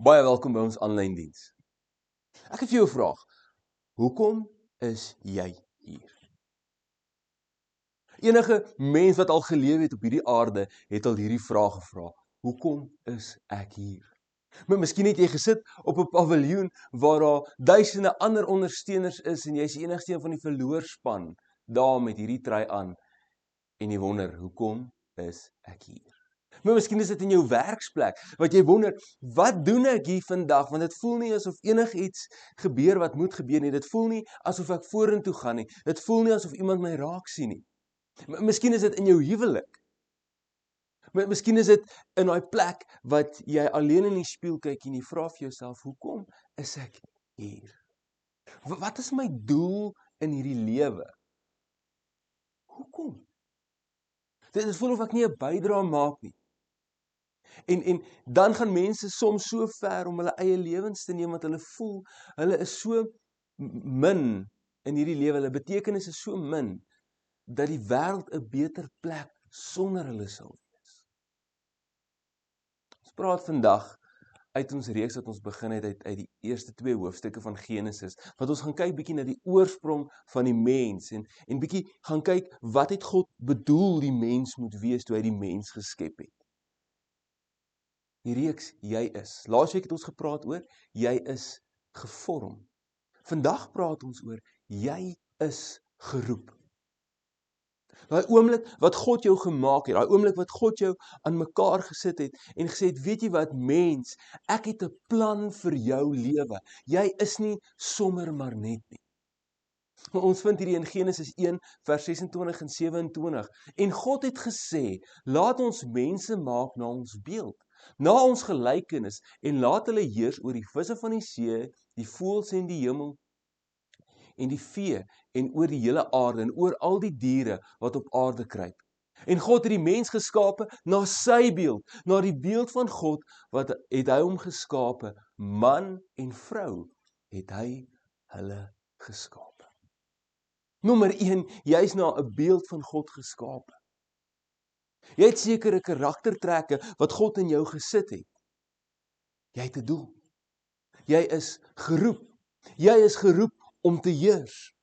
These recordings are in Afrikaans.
Baie welkom by ons aanlyn diens. Ek het vir jou 'n vraag. Hoekom is jy hier? Enige mens wat al geleef het op hierdie aarde, het al hierdie vraag gevra. Hoekom is ek hier? Maar miskien het jy gesit op 'n paviljoen waar daar duisende ander ondersteuners is en jy's die enigste een van die verlorerspan daar met hierdie trui aan en jy wonder, hoekom is ek hier? Maar miskien is dit in jou werksplek, wat jy wonder, wat doen ek hier vandag? Want dit voel nie asof enigiets gebeur wat moet gebeur nie. Dit voel nie asof ek vorentoe gaan nie. Dit voel nie asof iemand my raak sien nie. Miskien is dit in jou huwelik. Miskien is dit in daai plek wat jy alleen in die spieël kyk en jy vra vir jouself, hoekom is ek hier? Wat is my doel in hierdie lewe? Hoekom? Dit voel of ek nie 'n bydrae maak nie. En dan gaan mense soms so ver om hulle eie lewens te neem, want hulle voel, hulle is so min in hierdie lewe, hulle betekenis is so min, dat die wêreld 'n beter plek sonder hulle sal wees. Ons praat vandag uit ons reeks wat ons begin het uit die eerste 2 hoofstukke van Genesis, wat ons gaan kyk bietjie na die oorsprong van die mens, en bietjie gaan kyk, wat het God bedoel die mens moet wees toe hy die mens geskep het. Die reeks, jy is. Laasweek het ons gepraat oor, jy is gevorm. Vandag praat ons oor, jy is geroep. Daai oomblik wat God jou gemaak het, daai oomblik wat God jou aan mekaar gesit het en gesê het, weet jy wat mens, ek het 'n plan vir jou lewe. Jy is nie sommer maar net nie. Maar ons vind hierdie in Genesis 1 vers 26 en 27. En God het gesê, laat ons mense maak na ons beeld, na ons gelykenis, en laat hulle heers oor die visse van die see, die voëls in die hemel en die vee en oor die hele aarde en oor al die diere wat op aarde kruip. En God het die mens geskape na sy beeld, na die beeld van God wat het hy hom geskape, man en vrou het hy hulle geskape. Nommer 1, jy's na 'n beeld van God geskape. Jy het sekere karaktertrekke wat God in jou gesit het. Jy het 'n doel. Jy is geroep. Jy is geroep om te heers.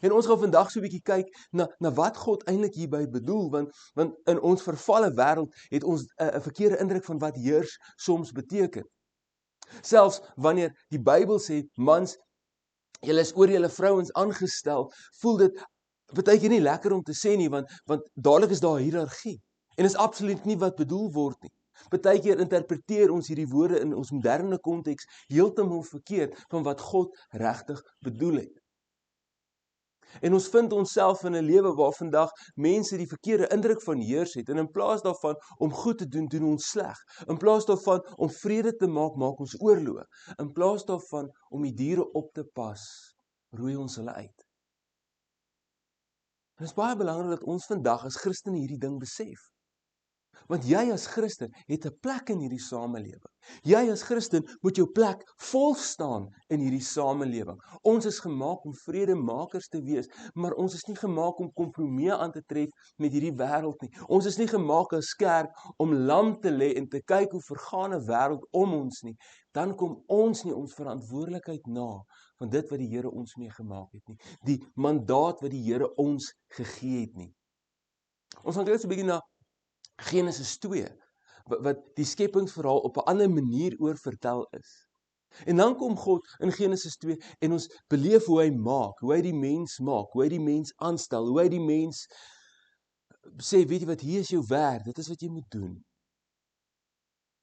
En ons gaan vandag so 'n bietjie kyk na wat God eintlik hierby bedoel, want in ons vervalle wêreld het ons 'n verkeerde indruk van wat heers soms beteken. Selfs wanneer die Bybel sê, mans, julle is oor julle vrouens aangestel, voel dit partykeer nie lekker om te sê nie, want dadelik is daar 'n hiërargie. En is absoluut nie wat bedoel word nie. Partykeer interpreteer ons hierdie woorde in ons moderne konteks heeltemal verkeerd van wat God regtig bedoel het. En ons vind onsself in 'n lewe waar vandag mense die verkeerde indruk van heers het, en in plaas daarvan om goed te doen, doen ons sleg. In plaas daarvan om vrede te maak, maak ons oorlog. In plaas daarvan om die diere op te pas, roei ons hulle uit. En dit is baie belangrik dat ons vandag as Christene hierdie ding besef. Want jy as Christen het 'n plek in hierdie samelewing. Jy as Christen moet jou plek vol staan in hierdie samelewing. Ons is gemaak om vredemakers te wees, maar ons is nie gemaak om kompromieë aan te tref met hierdie wêreld nie. Ons is nie gemaak as kerk om lam te lê en te kyk hoe vergaan 'n wêreld om ons nie. Dan kom ons nie ons verantwoordelikheid na van dit wat die Here ons mee gemaak het nie. Die mandaat wat die Here ons gegee het nie. Ons gaan kyk so 'n bietjie na Genesis 2, wat die skepingsverhaal op 'n ander manier oor vertel is. En dan kom God in Genesis 2 en ons beleef hoe hy maak, hoe hy die mens maak, hoe hy die mens aanstel, hoe hy die mens sê, weet jy wat, hier is jou werk, dit is wat jy moet doen.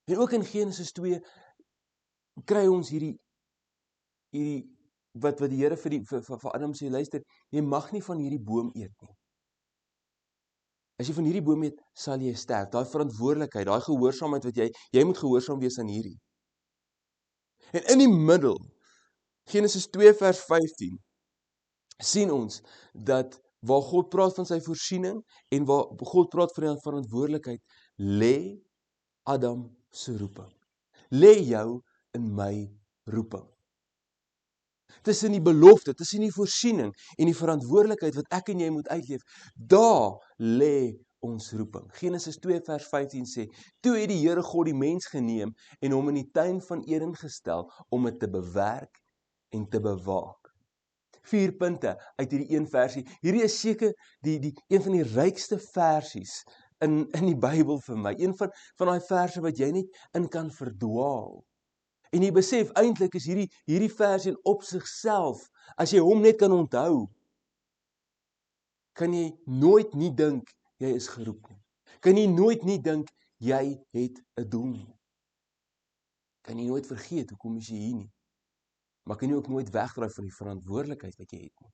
En ook in Genesis 2 kry ons hierdie wat die Here vir Adam sê, luister, jy mag nie van hierdie boom eet nie. As jy van hierdie boom eet, sal jy sterf. Daai verantwoordelikheid, daai gehoorsaamheid wat jy moet gehoorsaam wees aan hierdie. En in die middel, Genesis 2 vers 15, sien ons dat waar God praat van sy voorsiening en waar God praat van die verantwoordelikheid, lê Adam se roeping. Lê jou en my roeping. Tussen die belofte, tussen die voorsiening en die verantwoordelikheid wat ek en jy moet uitleef, daar lê ons roeping. Genesis 2 vers 15 sê, toe het die Here God die mens geneem en hom in die tuin van Eden gestel om dit te bewerk en te bewaak. 4 punte uit hierdie een versie. Hierdie is seker een van die rykste versies in die Bybel vir my. Een van daai verse wat jy net in kan verdwaal. En jy besef, eintlik is hierdie versie op sigself, as jy hom net kan onthou, kan jy nooit nie dink jy is geroep nie. Kan jy nooit nie dink jy het 'n doel nie. Kan jy nooit vergeet hoekom is jy hier nie. Maar kan jy ook nooit wegdraai van die verantwoordelikheid wat jy het nie.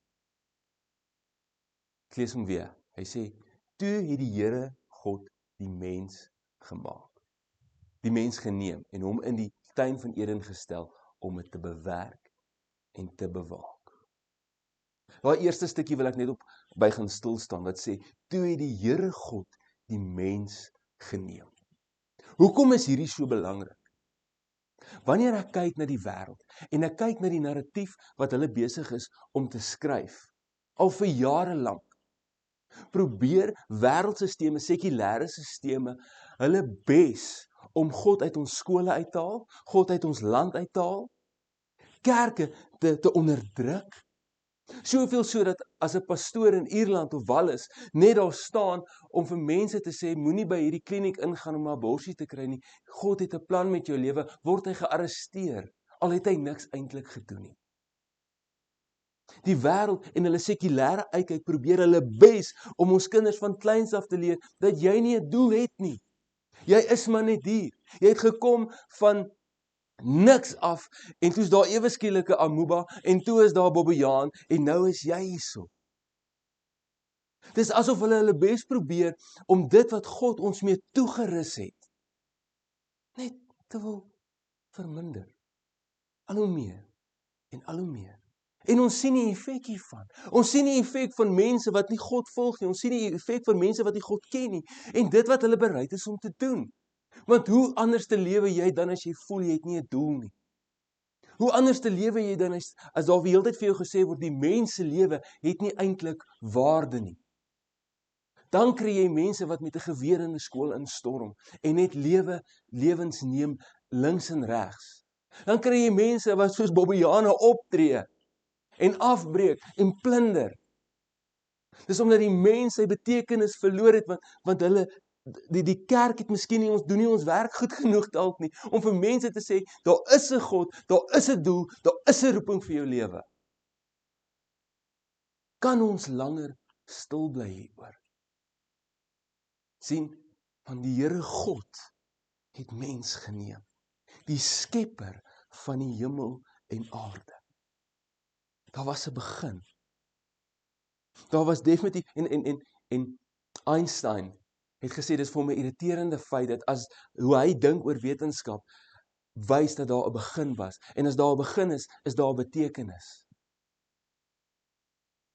Ek lees hom weer. Hy sê, toe het die Here God die mens gemaak. Die mens geneem en hom in die tuin van Eden gestel om dit te bewerk en te bewaak. Daai eerste stukkie wil ek net by gaan stil staan wat sê, toe het die Here God die mens geneem. Hoekom is hierdie so belangrik? Wanneer ek kyk na die wêreld en ek kyk na die narratief wat hulle besig is om te skryf, al vir jare lank, probeer wêreldstelsels, sekulêre stelsels, hulle bes om God uit ons skole uit te haal, God uit ons land uit te haal, kerke te onderdruk. Soveel so dat as 'n pastoor in Ierland of Wallis net daar staan om vir mense te sê, moenie by hierdie kliniek ingaan om 'n abortus te kry nie. God het 'n plan met jou lewe, word hy gearresteer, al het hy niks eintlik gedoen nie. Die wêreld en hulle sekulêre uitkyk probeer hulle bes om ons kinders van kleins af te leer dat jy nie 'n doel het nie. Jy is maar net hier. Jy het gekom van niks af en toe is daar ewe skielike amoeba en toe is daar bobbejaan en nou is jy hierso. Dis asof hulle bes probeer om dit wat God ons mee toegerus het net te wil verminder. Al hoe meer en al hoe meer. En ons sien die effek hiervan. Ons sien die effek van mense wat nie God volg nie. Ons sien die effek van mense wat nie God ken nie en dit wat hulle bereid is om te doen. Want hoe anders te lewe jy dan as jy voel jy het nie 'n doel nie? Hoe anders te lewe jy dan as daar die hele tyd vir jou gesê word die mens se lewe het nie eintlik waarde nie? Dan kry jy mense wat met 'n geweer in 'n skool instorm en net lewens neem links en regs. Dan kry jy mense wat soos bobbejane optree en afbreek en plunder. Dis omdat die mens sy betekenis verloor het want hulle die kerk het miskien nie, ons doen nie ons werk goed genoeg dalk nie, om vir mense te sê, daar is 'n God, daar is 'n doel, daar is 'n roeping vir jou lewe. Kan ons langer stil bly hieroor? Sien, want die Here God het mens geneem, die skepper van die hemel en aarde. Daar was 'n begin. Daar was definitief, en Einstein het gesê, dis vir hom 'n irriterende feit, dat as hoe hy dink oor wetenskap, wys dat daar 'n begin was. En as daar 'n begin is daar 'n betekenis.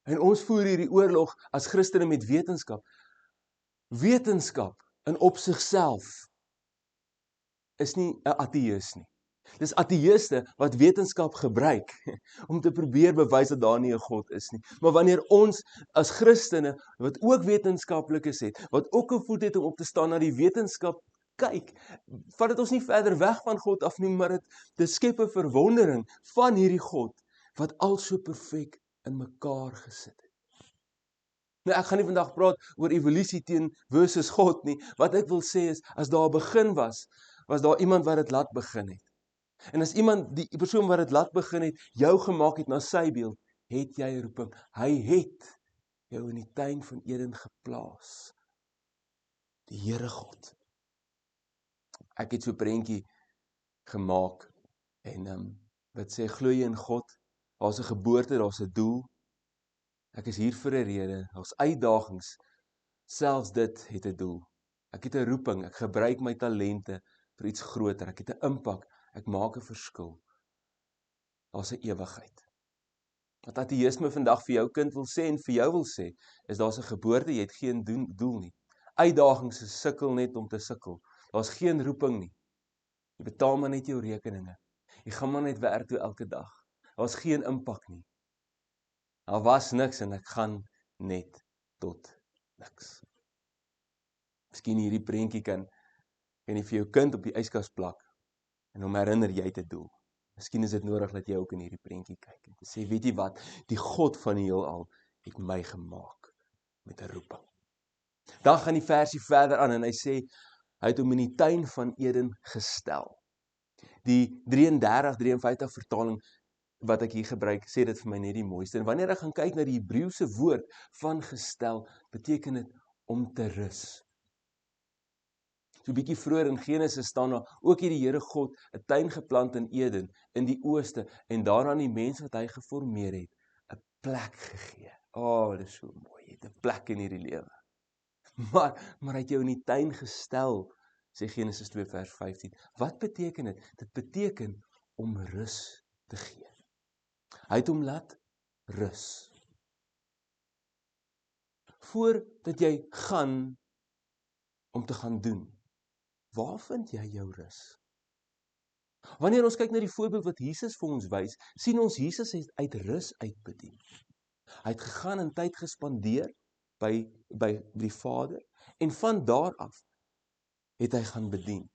En ons voer hierdie oorlog as Christene met wetenskap. Wetenskap in op sigself is nie 'n ateïs nie. Dis ateïste wat wetenskap gebruik om te probeer bewys dat daar nie 'n God is nie. Maar wanneer ons as Christene wat ook wetenskaplikes het, wat ook 'n voet het om op te staan na die wetenskap kyk, vat dit ons nie verder weg van God af nie, maar dit skep 'n verwondering van hierdie God wat al so perfek in mekaar gesit het. Nou ek gaan nie vandag praat oor evolusie teen versus God nie. Wat ek wil sê is, as daar 'n begin was daar iemand wat dit laat begin het. En as iemand, die persoon wat dit laat begin het, jou gemaak het na sy beeld, het jy 'n roeping. Hy het jou in die tuin van Eden geplaas. Die Here God. Ek het so 'n prentjie gemaak en wat sê, glo jy in God? Daar's 'n geboorte, daar's 'n doel. Ek is hier vir 'n rede, daar's uitdagings. Selfs dit het 'n doel. Ek het 'n roeping, ek gebruik my talente vir iets groter. Ek het 'n impak. Ek maak 'n verskil. Daar's 'n ewigheid. Wat ateïsme vandag vir jou kind wil sê en vir jou wil sê, is daar's 'n geboorte, jy het geen doel nie. Uitdagings is sukkel net om te sukkel. Daar's geen roeping nie. Jy betaal maar net jou rekeninge. Jy gaan maar net werk toe elke dag. Daar's geen impak nie. Daar was niks en ek gaan net tot niks. Miskien hierdie prentjie kan jy vir jou kind op die yskas plak en hom herinner jy te doel. Miskien is dit nodig dat jy ook in hierdie prentjie kyk en sê, weet jy wat, die God van die heelal het my gemaak met 'n roeping. Dan gaan die versie verder aan en hy sê, hy het hom in die tuin van Eden gestel. Die 33-53 vertaling wat ek hier gebruik, sê dit vir my net die mooiste. En wanneer ek gaan kyk na die Hebreëse woord van gestel, beteken dit om te rus. So 'n bietjie vroeër in Genesis staan daar, ook het die Here God 'n tuin geplant in Eden, in die ooste, en daaraan die mens wat hy geformeer het, 'n plek gegee. Dit is so mooi, jy het 'n plek in hierdie lewe. Maar hy het jou in die tuin gestel, sê Genesis 2 vers 15. Wat beteken dit? Dit beteken om rus te gee. Hy het hom laat rus. Voordat jy gaan om te gaan doen, waar vind jy jou rus? Wanneer ons kyk na die voorbeeld wat Jesus vir ons wys, sien ons Jesus het uit rus uitbedien. Hy het gegaan en tyd gespandeer by die Vader, en van daar af het hy gaan bedien.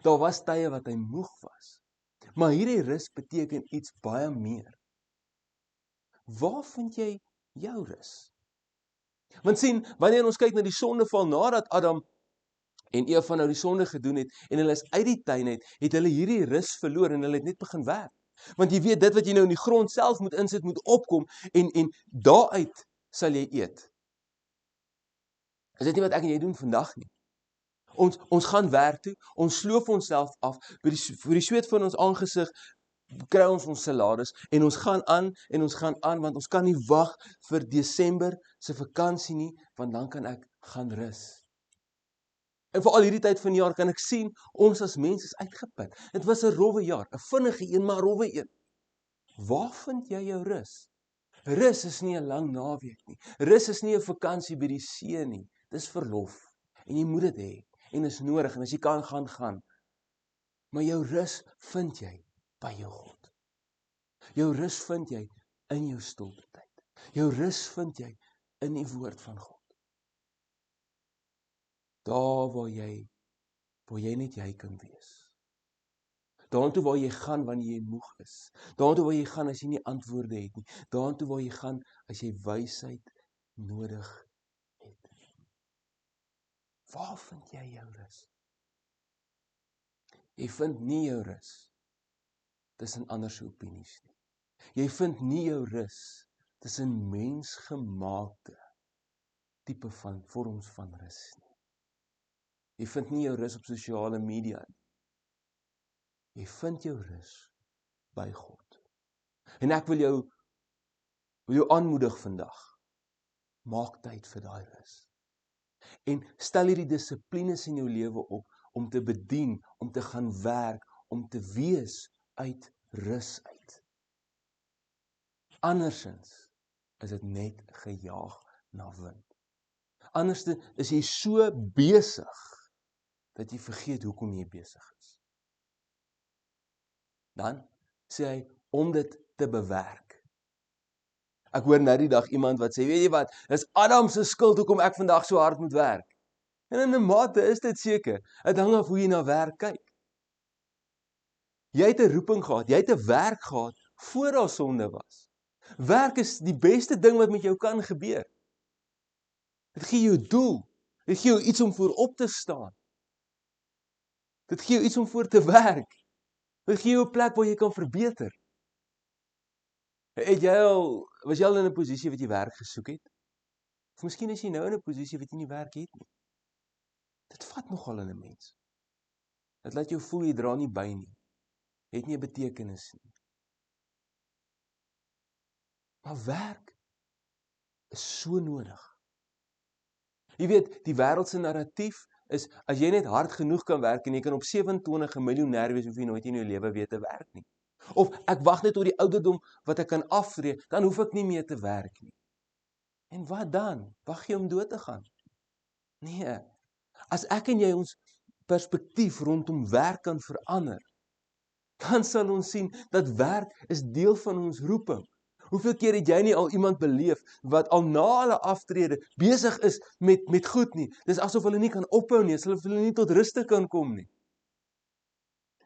Daar was tye wat hy moeg was, maar hierdie rus beteken iets baie meer. Waar vind jy jou rus? Want sien, wanneer ons kyk na die sondeval nadat Adam en Eva nou die sonde gedoen het, en hulle is uit die tuin uit, het hulle hierdie rus verloor, en hulle het net begin werk. Want jy weet, dit wat jy nou in die grond self moet insit, moet opkom, en daaruit sal jy eet. Is dit nie wat ek en jy doen vandag nie? Ons gaan werk toe, ons sloof onsself af, vir die sweet van ons aangesig, kry ons salaris, en ons gaan aan, want ons kan nie wag vir Desember se vakansie nie, want dan kan ek gaan rus. En vir al hierdie tyd van die jaar kan ek sien, ons as mens is uitgeput. Dit was 'n rowwe jaar, 'n vinnige een, maar 'n rowwe een. Waar vind jy jou rus? Rus is nie 'n lang naweek nie. Rus is nie 'n vakansie by die see nie. Dis verlof. En jy moet dit hê. En is nodig. En as jy kan gaan. Maar jou rus vind jy by jou God. Jou rus vind jy in jou stilte tyd. Jou rus vind jy in die woord van God. Daar waar jy net jy kan wees. Daartoe waar jy gaan wanneer jy moeg is. Daartoe waar jy gaan as jy nie antwoorde het nie. Daartoe waar jy gaan as jy wysheid nodig het. Waar vind jy jou rus? Jy vind nie jou rus tussen ander se opinies nie. Jy vind nie jou rus tussen mensgemaakte tipe van vorms van rus nie. Jy vind nie jou rus op sosiale media nie. Jy vind jou rus by God. En ek wil jou aanmoedig vandag. Maak tyd vir daai rus. En stel hierdie dissiplines in jou lewe op om te bedien, om te gaan werk, om te wees uit rus uit. Andersins is dit net gejaag na wind. Andersins is jy so besig dat jy vergeet hoekom jy besig is. Dan sê hy, om dit te bewerk. Ek hoor nou die dag iemand wat sê, weet jy wat, dis Adam se skuld hoekom ek vandag so hard moet werk. En in 'n mate is dit seker. Dit hang af hoe jy na werk kyk. Jy het 'n roeping gehad, jy het 'n werk gehad voor daar sonde was. Werk is die beste ding wat met jou kan gebeur. Dit gee jou doel. Dit gee jou iets om voor op te staan. Dit gee jou iets om voor te werk. Dit gee jou 'n plek waar jy kan verbeter. Was jy al in 'n posisie wat jy werk gesoek het? Of miskien is jy nou in 'n posisie wat jy nie werk het nie. Dit vat nogal in 'n mens. Dit laat jou voel jy dra nie by nie. Jy het nie 'n betekenis nie. Maar werk is so nodig. Jy weet, die wêreld se narratief is, as jy net hard genoeg kan werk en jy kan op 27 'n miljonair wees, hoef jy nooit in jou lewe weer te werk nie. Of ek wag net tot die ouderdom wat ek kan aftree, dan hoef ek nie meer te werk nie. En wat dan? Wag jy om dood te gaan? Nee. As ek en jy ons perspektief rondom werk kan verander, dan sal ons sien dat werk is deel van ons roeping. Hoeveel keer het jy nie al iemand beleef wat al na hulle aftrede besig is met goed nie? Dis asof hulle nie kan ophou nie, asof hulle nie tot ruste kan kom nie.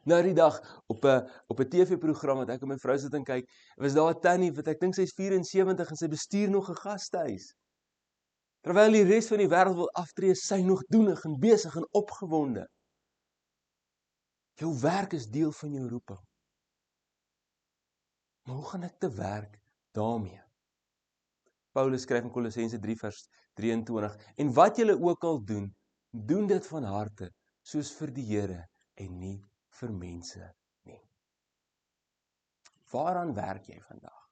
Nou die dag op 'n TV-program wat ek en my vrou sit en kyk, was daar 'n tannie wat ek dink sy is 74 en sy bestuur nog 'n gastehuis. Terwyl die res van die wêreld wil aftree, is sy nog doenig en besig en opgewonde. Jou werk is deel van jou roeping. Maar hoe gaan ek te werk daarmee? Paulus skryf in Kolossense 3 vers 23, en wat julle ook al doen, doen dit van harte, soos vir die Here en nie vir mense nie. Waaraan werk jy vandag?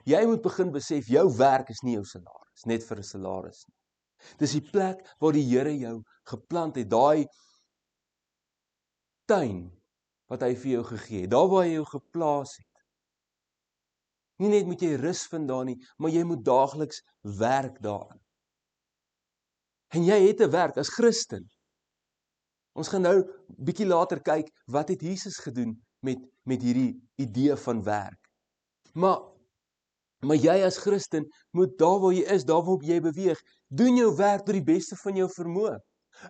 Jy moet begin besef, jou werk is nie jou salaris, net vir 'n salaris nie. Dis die plek waar die Here jou geplant het, daai tuin wat hy vir jou gegee het, daar waar hy jou geplaas het. Nie net moet jy rus vind daar nie, maar jy moet daagliks werk daarin. En jy het 'n werk as Christen. Ons gaan nou bietjie later kyk, wat het Jesus gedoen met hierdie idee van werk. Maar jy as Christen moet daar waar jy is, daar waar jy beweeg, doen jou werk tot die beste van jou vermoë.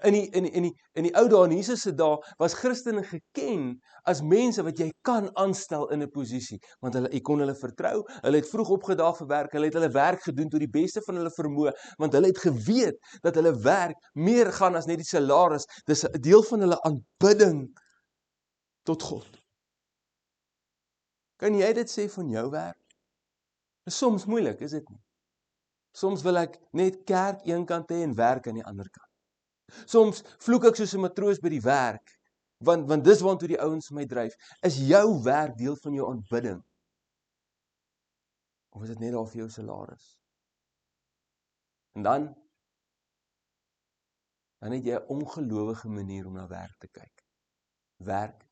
In die ou dae, in Jesus se dae, was Christene geken as mense wat jy kan aanstel in 'n posisie, want jy kon hulle vertrou, hulle het vroeg opgedaag vir werk, hulle het hulle werk gedoen tot die beste van hulle vermoë, want hulle het geweet dat hulle werk meer gaan as net die salaris, dis 'n deel van hulle aanbidding tot God. Kan jy dit sê van jou werk? Dit is soms moeilik, is dit nie? Soms wil ek net kerk een kant hê en werk aan die ander kant. Soms vloek ek soos 'n matroos by die werk, want dis waartoe die ouens my dryf. Is jou werk deel van jou aanbidding? Of is dit net daar vir jou salaris? En dan het jy 'n ongelowige manier om na werk te kyk. Werk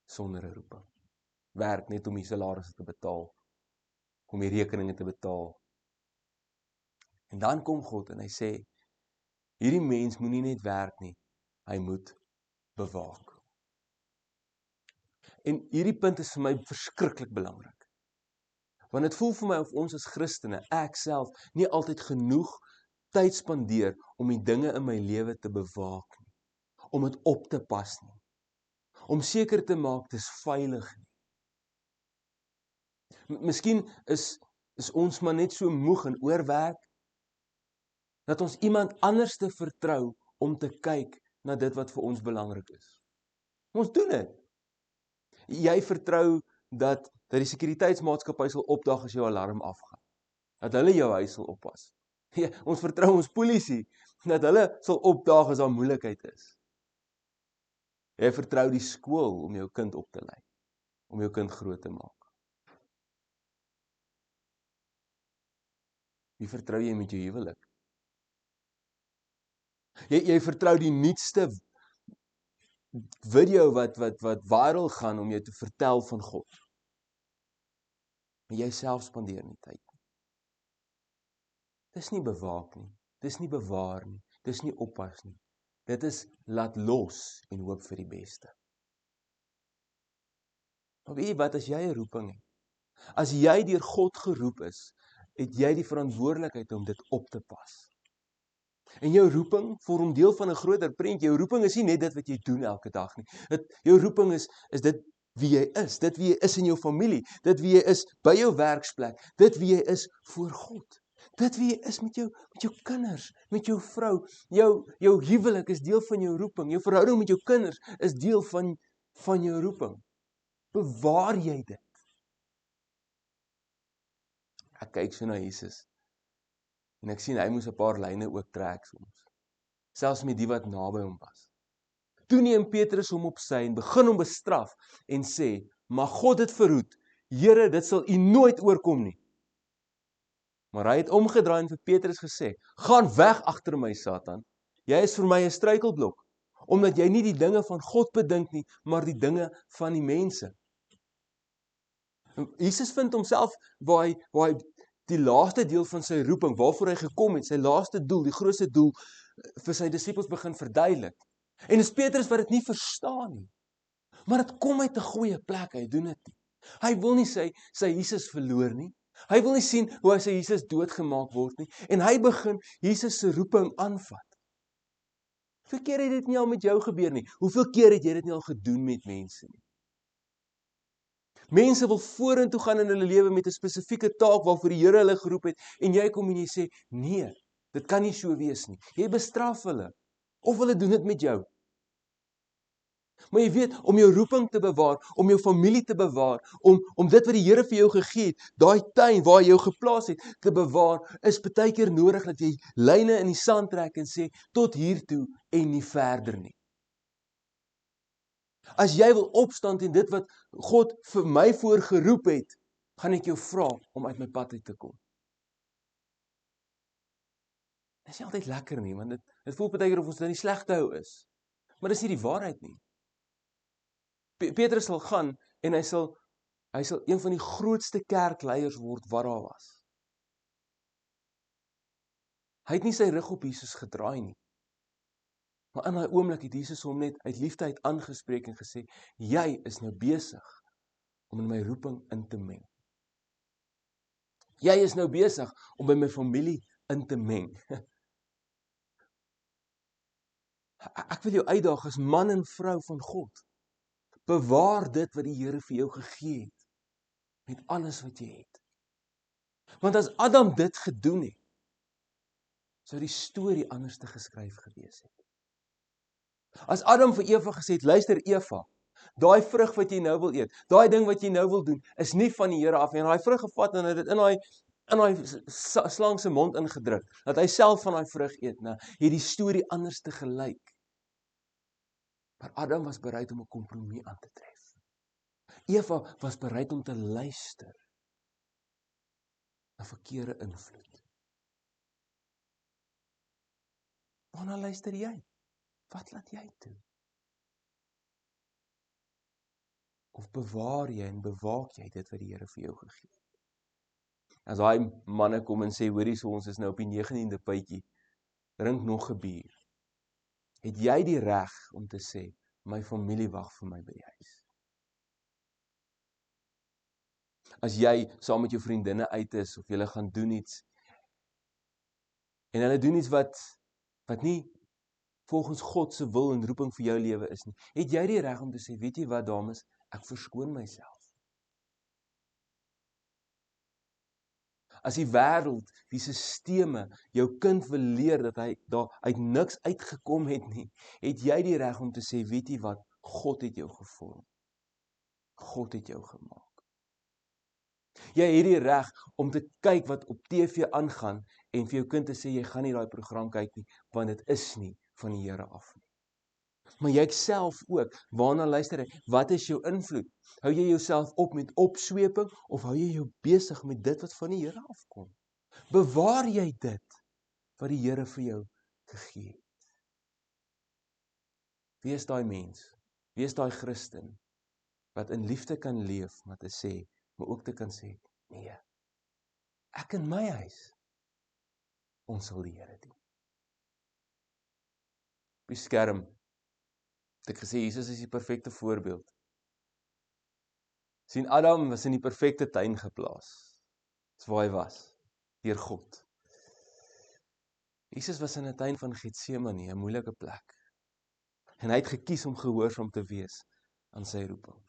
sonder 'n roeping. Werk net om die salarisse te betaal, om die rekeninge te betaal. En dan kom God en hy sê, hierdie mens moet nie net werk nie, hy moet bewaak. En hierdie punt is vir my verskriklik belangrik. Want dit voel vir my of ons as Christene, ek self, nie altyd genoeg tyd spandeer om die dinge in my lewe te bewaak nie, om dit op te pas nie, om seker te maak dis veilig nie. Miskien is ons maar net so moeg en oorwerk, dat ons iemand anders te vertrou om te kyk na dit wat vir ons belangrik is. Ons doen dit. Jy vertrou dat die sekuriteitsmaatskappy sal opdag as jou alarm afgaan. Dat hulle jou huis sal oppas. Ja, ons vertrou ons polisie, dat hulle sal opdag as daar moeilikheid is. Jy vertrou die skool om jou kind op te lei, om jou kind groot te maak. Wie vertrou jy met jou huwelik? Jy vertrou die nuutste video wat viral gaan om jou te vertel van God. Maar jy self spandeer nie tyd nie. Dis nie bewaak nie, dis nie bewaar nie, dis nie oppas nie. Dit is laat los en hoop vir die beste. Maar weet jy wat, as jy 'n roeping het, as jy deur God geroep is, het jy die verantwoordelikheid om dit op te pas. En jou roeping vorm deel van 'n groter prentjie. Jou roeping is nie net dit wat jy doen elke dag nie. Jou roeping is dit wie jy is, dit wie jy is in jou familie, dit wie jy is by jou werksplek, dit wie jy is voor God. Dit wie jy is met jou kinders, met jou vrou, jou huwelik is deel van jou roeping, jou verhouding met jou kinders is deel van jou roeping. Bewaar jy dit? Ek kyk so na Jesus, en ek sien hy moes 'n paar lyne ook trek soms, selfs met die wat naby hom was. Toe neem Petrus hom op sy en begin hom bestraf en sê, maar God het verhoed, Here, dit sal u nooit oorkom nie. Maar hy het omgedraai en vir Petrus gesê, gaan weg agter my, Satan. Jy is vir my 'n struikelblok, omdat jy nie die dinge van God bedink nie, maar die dinge van die mense. Jesus vind homself waar hy die laaste deel van sy roeping, waarvoor hy gekom het, sy laaste doel, die grootste doel vir sy disippels begin verduidelik. En dis Petrus wat dit nie verstaan nie. Maar dit kom uit 'n goeie plek, hy doen dit nie. Hy wil nie sy Jesus verloor nie. Hy wil nie sien hoe hy sy Jesus doodgemaak word nie. En hy begin Jesus se roeping aanvat. Hoeveel keer het dit nie al met jou gebeur nie? Hoeveel keer het jy dit nie al gedoen met mense nie? Mense wil vorentoe gaan in hulle lewe met 'n spesifieke taak waarvoor die Here hulle geroep het en jy kom en jy sê, nee, dit kan nie so wees nie. Jy bestraf hulle. Of hulle doen dit met jou. Maar jy weet, om jou roeping te bewaar, om jou familie te bewaar, om dit wat die Here vir jou gegee het, daai tuin waar hy jou geplaas het, te bewaar, is baie keer nodig dat jy lyne in die sand trek en sê, tot hier toe en nie verder nie. As jy wil opstaan teen dit wat God vir my voorgeroep het, gaan ek jou vra om uit my pad uit te kom. Dit is nie altyd lekker nie, want dit voel baie keer of ons dan die slegte hou is. Maar dis nie die waarheid nie. Petrus sal gaan en hy sal een van die grootste kerkleiers word wat daar was. Hy het nie sy rug op Jesus gedraai nie. Maar in daai oomblik het Jesus hom net uit liefde uit aangespreek en gesê, jy is nou besig om in my roeping in te meng. Jy is nou besig om by my familie in te meng. Ek wil jou uitdaag as man en vrou van God. Bewaar dit wat die Here vir jou gegee het, met alles wat jy het. Want as Adam dit gedoen het, sou die storie anders te geskryf gewees het. As Adam vir Eva gesê het, luister Eva, daai vrug wat jy nou wil eet, daai ding wat jy nou wil doen, is nie van die Here af nie, en daai vrug gevat en het dit in daai slang se mond ingedruk, dat hy self van daai vrug eet, nou, het die storie anders te gelyk. Maar Adam was bereid om 'n kompromie aan te tref. Eva was bereid om te luister na verkeerde invloed. Waarna luister jy? Wat laat jy toe? Of bewaar jy en bewaak jy dit wat die Here vir jou gegee het? As daai manne kom en sê, hoorie so, ons is nou op die 19de bytjie, drink nog 'n bier. Het jy die reg om te sê, my familie wag vir my by die huis? As jy saam met jou vriendinne uit is, of julle gaan doen iets, en hulle doen iets wat nie volgens God se wil en roeping vir jou lewe is nie, het jy die reg om te sê, weet jy wat dames, ek verskoon myself. As die wêreld, die sisteme, jou kind wil leer dat hy daar uit niks uitgekom het nie, het jy die reg om te sê, weet jy wat, God het jou gevorm. God het jou gemaak. Jy het die reg om te kyk wat op TV aangaan en vir jou kind te sê, jy gaan nie daai program kyk nie, want dit is nie van die Here af nie. Maar jy self ook, waarna luister jy? Wat is jou invloed? Hou jy jouself op met opsweping of hou jy jou besig met dit wat van die Here afkom? Bewaar jy dit wat die Here vir jou gegee het? Wie is daai mens? Wie is daai Christen wat in liefde kan leef, maar te sê, maar ook te kan sê, nee, ek in my huis, ons sal die Here dien. Op die skerm het ek gesê, Jesus is die perfekte voorbeeld. Sien, Adam was in die perfekte tuin geplaas. Dis waar hy was, deur God. Jesus was in 'n tuin van Getsemane, 'n moeilike plek. En hy het gekies om gehoorsaam te wees aan sy roeping.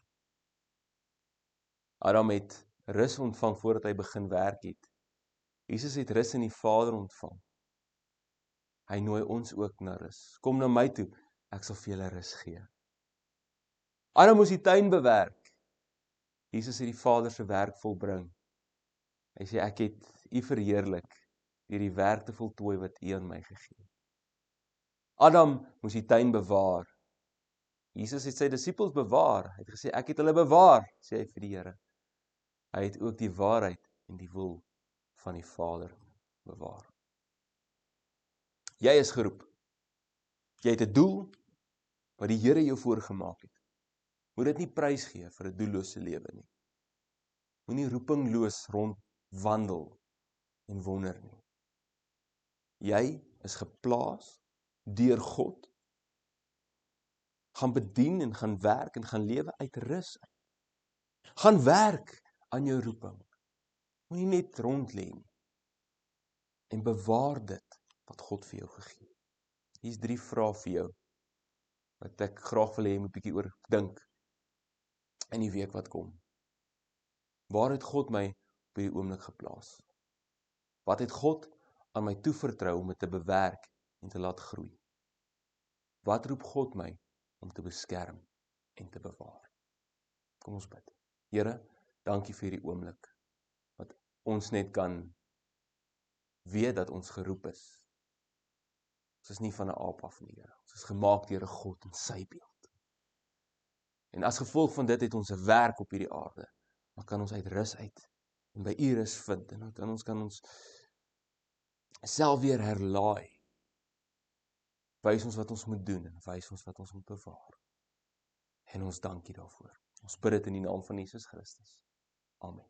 Adam het rus ontvang voordat hy begin werk het. Jesus het rus in die Vader ontvang. Hy nooi ons ook na rus. Kom na my toe, ek sal vir julle rus gee. Adam moes die tuin bewerk. Jesus het die Vader se werk volbring. Hy sê, ek het u verheerlik deur die werk te voltooi wat u aan my gegee het. Adam moes die tuin bewaar. Jesus het sy disippels bewaar. Hy het gesê, ek het hulle bewaar, sê hy vir die Here. Hy het ook die waarheid en die wil van die Vader bewaar. Jy is geroep. Jy het 'n doel wat die Here jou voorgemaak het. Moet dit nie prys gee vir 'n doellose lewe nie. Moenie roepingloos rondwandel en wonder nie. Jy is geplaas deur God. Gaan bedien en gaan werk en gaan lewe uit rus uit. Gaan werk aan jou roeping. Moenie net rond lê nie. En bewaar dit wat God vir jou gegee het. Hier's 3 vrae vir jou, wat ek graag wil hê jy moet 'n bietjie oor dink in die week wat kom. Waar het God my op hierdie oomblik geplaas? Wat het God aan my toevertrou om dit te bewerk en te laat groei? Wat roep God my om te beskerm en te bewaar? Kom ons bid. Here, dankie vir hierdie oomblik, wat ons net kan weet dat ons geroep is. Ons is nie van 'n aap af nie, Here. Ons is gemaak deur 'n God in sy beeld. En as gevolg van dit het ons 'n werk op hierdie aarde. Dan kan ons uit rus uit en by U rus vind en dan kan ons self weer herlaai. Wys ons wat ons moet doen en wys ons wat ons moet bewaar. En ons dankie daarvoor. Ons bid dit in die naam van Jesus Christus. Amen.